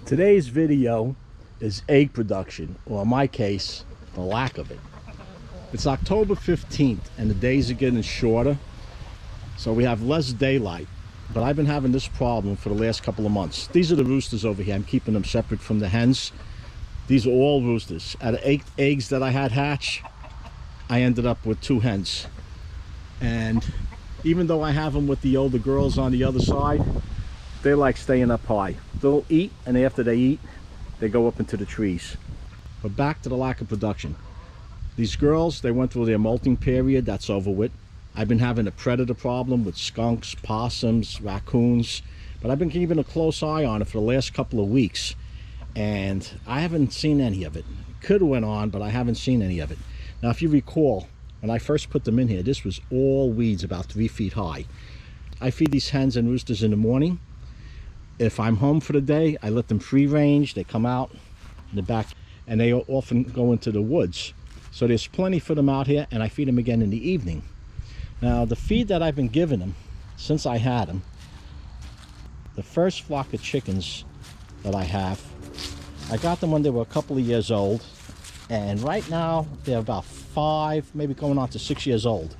Today's video is egg production, or in my case, the lack of it. It's October 15th and the days are getting shorter, so we have less daylight. But I've been having this problem for the last couple of months. These are the roosters over here. I'm keeping them separate from the hens. These are all roosters. Out of 8 eggs that I had hatch, I ended up with 2 hens. And even though I have them with the older girls on the other side, they like staying up high. They'll eat, and after they eat, they go up into the trees. But back to the lack of production. These girls, they went through their molting period. That's over with. I've been having a predator problem with skunks, possums, raccoons, but I've been keeping a close eye on it for the last couple of weeks, and I haven't seen any of it. Could have went on, but I haven't seen any of it. Now, if you recall, when I first put them in here, this was all weeds about 3 feet high. I feed these hens and roosters in the morning. If I'm home for the day, I let them free range. They come out in the back, and they often go into the woods. So there's plenty for them out here, and I feed them again in the evening. Now, the feed that I've been giving them since I had them, the first flock of chickens that I have, I got them when they were a couple of years old, and right now they're about 5, maybe going on to 6 years old.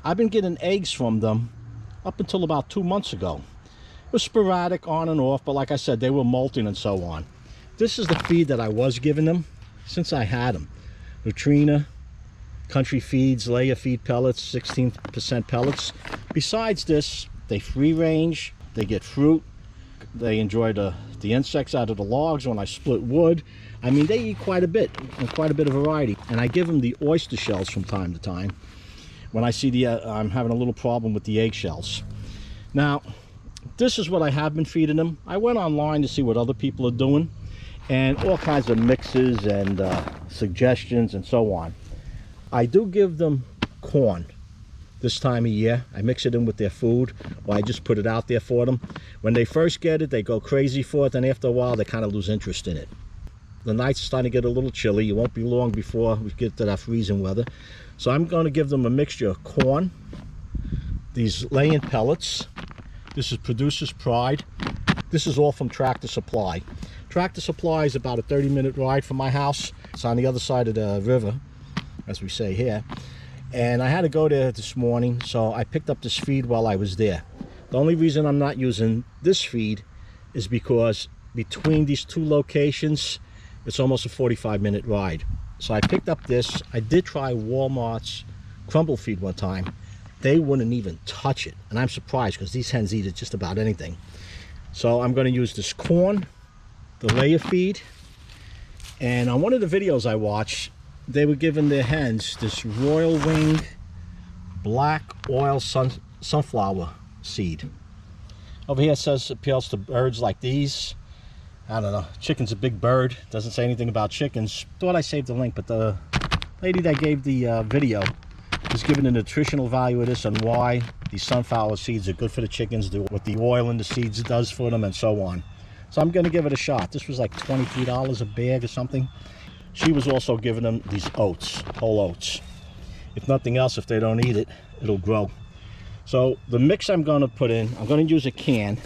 I've been getting eggs from them up until about 2 months ago. It was sporadic, on and off, but like I said, they were molting and so on. This is the feed that I was giving them since I had them. Nutrina, Country Feeds, layer feed pellets, 16% pellets. Besides this, they free range, they get fruit, they enjoy the insects out of the logs when I split wood. I mean, they eat quite a bit, and quite a bit of variety. And I give them the oyster shells from time to time when I see I'm having a little problem with the eggshells. Now, this is what I have been feeding them. I went online to see what other people are doing, and all kinds of mixes and suggestions and so on. I do give them corn this time of year. I mix it in with their food, or I just put it out there for them. When they first get it, they go crazy for it, then after a while they kind of lose interest in it. The nights are starting to get a little chilly. It won't be long before we get to that freezing weather. So I'm going to give them a mixture of corn, these laying pellets. This is Producer's Pride. This is all from Tractor Supply. Tractor Supply is about a 30-minute ride from my house. It's on the other side of the river, as we say here. And I had to go there this morning, so I picked up this feed while I was there. The only reason I'm not using this feed is because between these 2 locations, it's almost a 45-minute ride. So I picked up this. I did try Walmart's crumble feed one time. They wouldn't even touch it, and I'm surprised because these hens eat it just about anything. So I'm going to use this corn, the layer feed, and on one of the videos I watched, they were giving their hens this royal wing black oil sunflower seed. Over here it says it appeals to birds like these. I don't know, chicken's a big bird, doesn't say anything about chickens. Thought I saved the link, but the lady that gave the video is giving the nutritional value of this and why these sunflower seeds are good for the chickens, what the oil in the seeds does for them, and so on. So I'm going to give it a shot. This was like $23 a bag or something. She was also giving them these oats, whole oats. If nothing else, if they don't eat it, it'll grow. So the mix I'm going to put in, I'm going to use a can,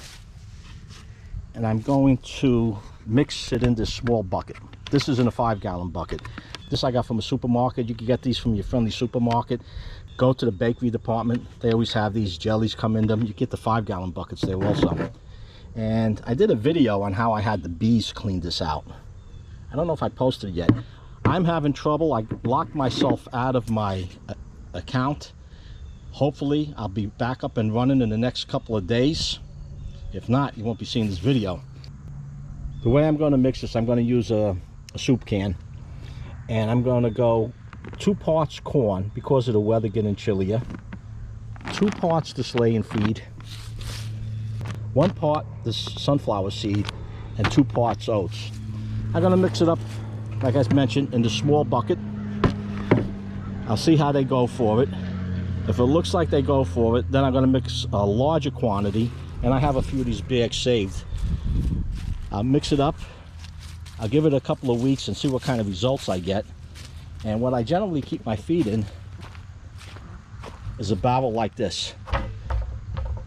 and I'm going to mix it in this small bucket. This is in a 5-gallon bucket. This I got from a supermarket. You can get these from your friendly supermarket. Go to the bakery department. They always have these jellies come in them. You get the 5-gallon buckets there also. And I did a video on how I had the bees clean this out. I don't know if I posted it yet. I'm having trouble. I locked myself out of my account. Hopefully I'll be back up and running in the next couple of days. If not, you won't be seeing this video. The way I'm going to mix this, I'm going to use a soup can, and I'm going to go 2 parts corn because of the weather getting chillier, 2 parts this laying feed, 1 part this sunflower seed, and 2 parts oats. I'm going to mix it up, like I mentioned, in the small bucket. I'll see how they go for it. If it looks like they go for it, then I'm going to mix a larger quantity, and I have a few of these bags saved. I'll mix it up. I'll give it a couple of weeks and see what kind of results I get. And what I generally keep my feed in is a barrel like this.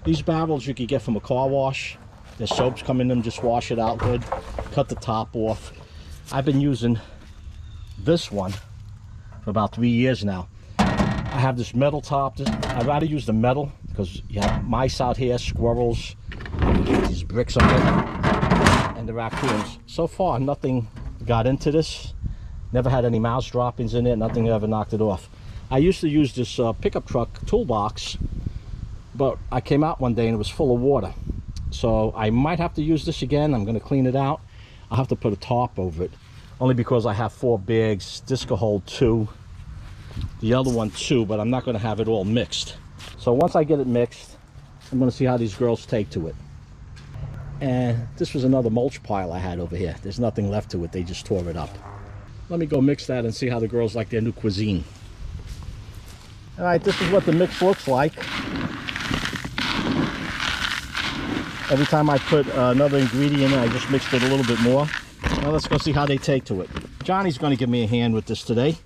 These barrels you can get from a car wash. There's soaps come in them, just wash it out good. cut the top off. I've been using this one for about 3 years now. I have this metal top. I'd rather use the metal because you have mice out here, squirrels, these bricks on it, and the raccoons. So far, nothing got into this. Never had any mouse droppings in it. Nothing ever knocked it off. I used to use this pickup truck toolbox, but I came out one day and it was full of water. So I might have to use this again. I'm going to clean it out. I'll have to put a tarp over it, only because I have 4 bags. This could hold 2. The other one 2, but I'm not going to have it all mixed. So once I get it mixed, I'm going to see how these girls take to it. And this was another mulch pile I had over here. There's nothing left to it. They just tore it up. Let me go mix that and see how the girls like their new cuisine. All right, this is what the mix looks like. Every time I put another ingredient in, I just mixed it a little bit more. Now let's go see how they take to it. Johnny's going to give me a hand with this today.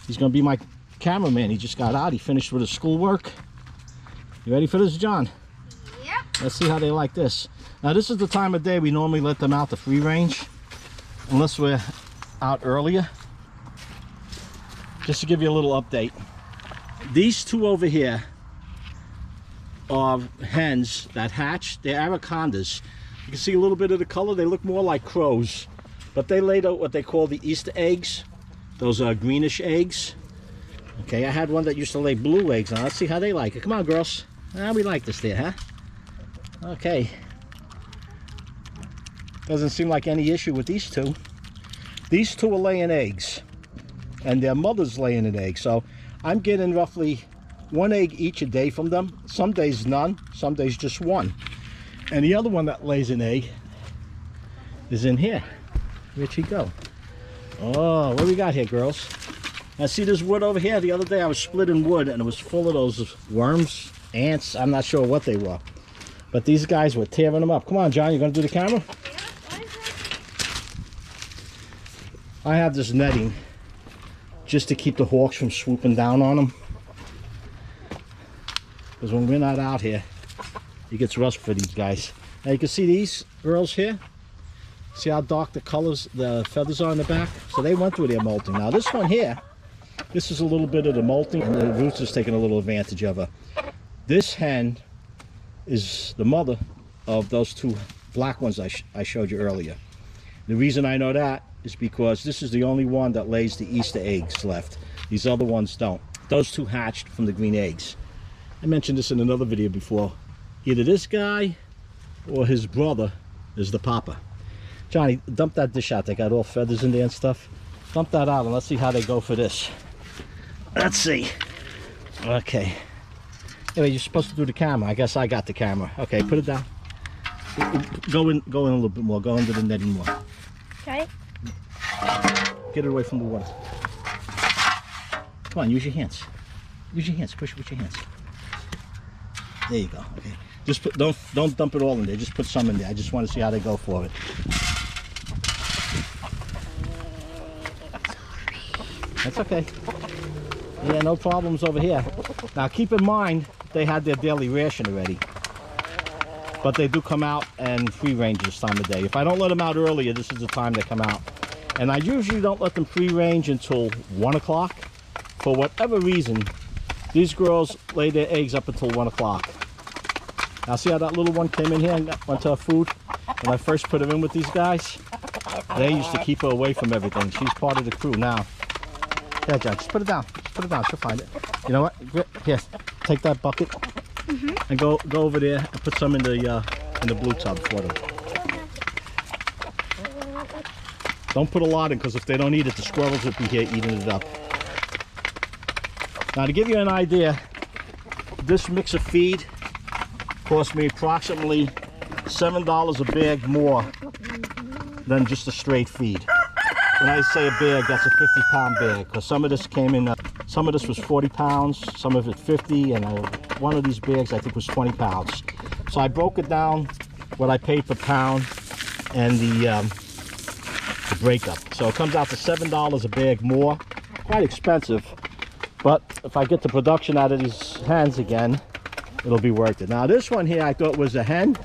He's going to be my cameraman. He just got out. He finished with his schoolwork. You ready for this, John? Yep. Let's see how they like this. Now this is the time of day we normally let them out to free range, unless we're out earlier. Just to give you a little update. These 2 over here are hens that hatch. They're anacondas. You can see a little bit of the color. They look more like crows, but they laid out what they call the Easter eggs. Those are greenish eggs. Okay, I had one that used to lay blue eggs. Now let's see how they like it. Come on, girls. We like this there, huh? Okay. Doesn't seem like any issue with these 2. These 2 are laying eggs, and their mother's laying an egg. So I'm getting roughly 1 egg each a day from them. Some days none, some days just 1. And the other one that lays an egg is in here. Where'd she go? Oh, what do we got here, girls? Now see this wood over here? The other day I was splitting wood and it was full of those worms, ants. I'm not sure what they were, but these guys were tearing them up. Come on, John, you gonna do the camera? I have this netting just to keep the hawks from swooping down on them, because when we're not out here, it gets rough for these guys. Now you can see these girls here. See how dark the colors, the feathers are in the back? So they went through their molting. Now this one here, this is a little bit of the molting, and the rooster's taking a little advantage of her. This hen is the mother of those 2 black ones I showed you earlier. The reason I know that is because this is the only one that lays the Easter eggs left. These other ones don't. Those 2 hatched from the green eggs. I mentioned this in another video before. Either this guy or his brother is the papa. Johnny, dump that dish out. They got all feathers in there and stuff. Dump that out and let's see how they go for this. Let's see. Okay. Anyway, you're supposed to do the camera. I guess I got the camera. Okay, put it down. Go in a little bit more. Go under the netting more. Okay. Get it away from the water. Come on, use your hands. Use your hands. Push it with your hands. There you go. Okay. Just put, don't dump it all in there. Just put some in there. I just want to see how they go for it. That's okay. Yeah, no problems over here. Now keep in mind, they had their daily ration already. But they do come out and free range this time of day. If I don't let them out earlier, this is the time they come out. And I usually don't let them free range until 1 o'clock. For whatever reason, these girls lay their eggs up until 1 o'clock. Now see how that little one came in here and went to her food? When I first put her in with these guys, they used to keep her away from everything. She's part of the crew now. Yeah, John, just put it down. Just put it down. She'll find it. You know what? Here, take that bucket and go over there and put some in the blue tub for them. Don't put a lot in, because if they don't eat it, the squirrels will be here eating it up. Now to give you an idea, this mix of feed cost me approximately $7 a bag more than just a straight feed. When I say a bag, that's a 50-pound bag, because some of this came in, some of this was 40 pounds, some of it 50, and one of these bags I think was 20 pounds. So I broke it down, what I paid per pound, and the breakup. So it comes out to $7 a bag more. Quite expensive, but if I get the production out of these hens again, it'll be worth it. Now this one here I thought was a hen.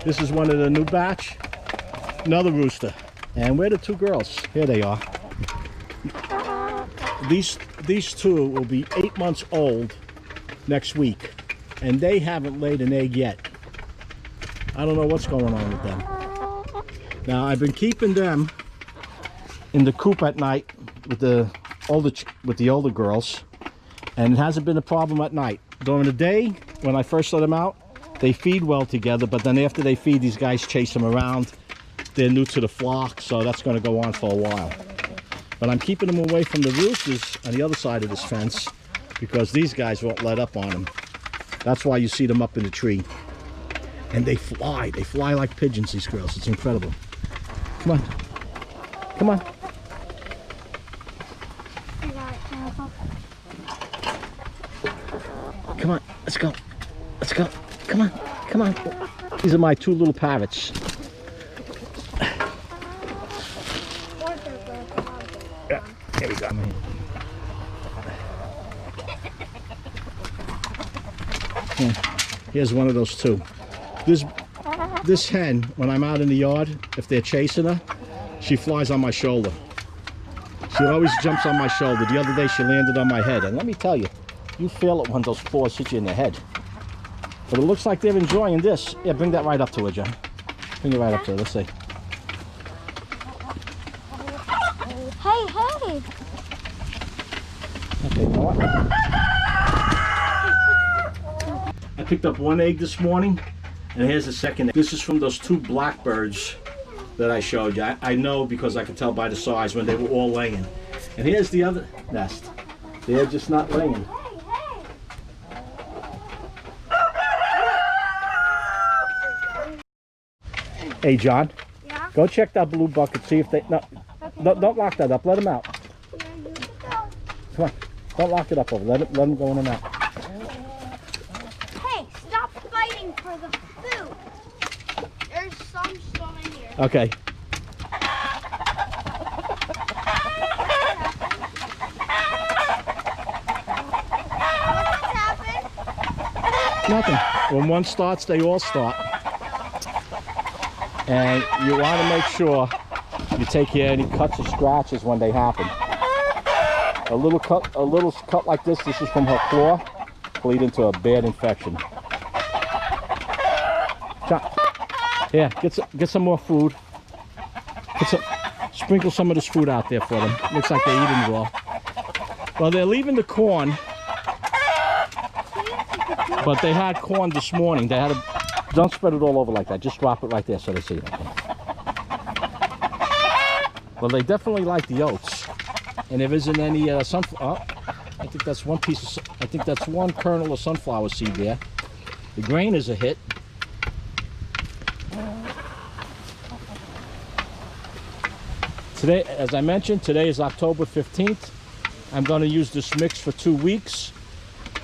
This is one of the new batch. Another rooster. And where are the two girls? Here they are. These two will be 8 months old next week, and they haven't laid an egg yet. I don't know what's going on with them. Now I've been keeping them in the coop at night with the older girls, and it hasn't been a problem at night. During the day, when I first let them out, they feed well together, but then after they feed, these guys chase them around. They're new to the flock, so that's going to go on for a while. But I'm keeping them away from the roosters on the other side of this fence because these guys won't let up on them. That's why you see them up in the tree. And they fly like pigeons, these girls. It's incredible. Come on. Come on. Come on, let's go. Let's go. Come on, come on. These are my two little parrots. Yeah, here we go. Here's one of those two. This hen, when I'm out in the yard, if they're chasing her, she flies on my shoulder. She always jumps on my shoulder. The other day she landed on my head. And let me tell you, you feel it when those paws hit you in the head. But it looks like they're enjoying this. Yeah, bring that right up to her, John. Bring it right up to her. Let's see. Hey, hey. Okay, you know what? I picked up one egg this morning, and here's the second egg. This is from those two blackbirds that I showed you. I know because I could tell by the size when they were all laying. And here's the other nest. They're just not laying. Hey, John. Yeah? Go check that blue bucket. See if they... No, okay, don't lock that up. Let them out. Yeah, you go. Come on. Don't lock it up over. Let them go in and out. Hey, stop fighting for the food. There's some still in here. Okay. What's happened? Nothing. When one starts, they all start. And you want to make sure you take care of any cuts or scratches when they happen. A little cut like this is from her claw, will lead into a bad infection. Here, get some more food. Sprinkle some of this food out there for them. Looks like they're eating raw. Well, they're leaving the corn, but they had corn this morning. They had a... Don't spread it all over like that. Just drop it right there so they see it. Okay. Well, they definitely like the oats. And there isn't any sunflower. Oh, I think that's one piece of... I think that's one kernel of sunflower seed there. The grain is a hit. Today, as I mentioned, today is October 15th. I'm going to use this mix for 2 weeks.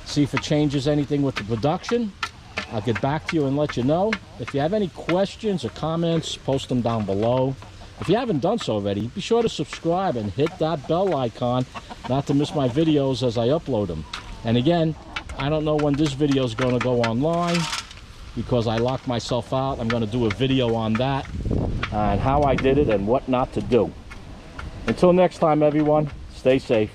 See if it changes anything with the production. I'll get back to you and let you know. If you have any questions or comments, post them down below. If you haven't done so already, be sure to subscribe and hit that bell icon not to miss my videos as I upload them. And again, I don't know when this video is going to go online because I locked myself out. I'm going to do a video on that and how I did it and what not to do. Until next time, everyone, stay safe.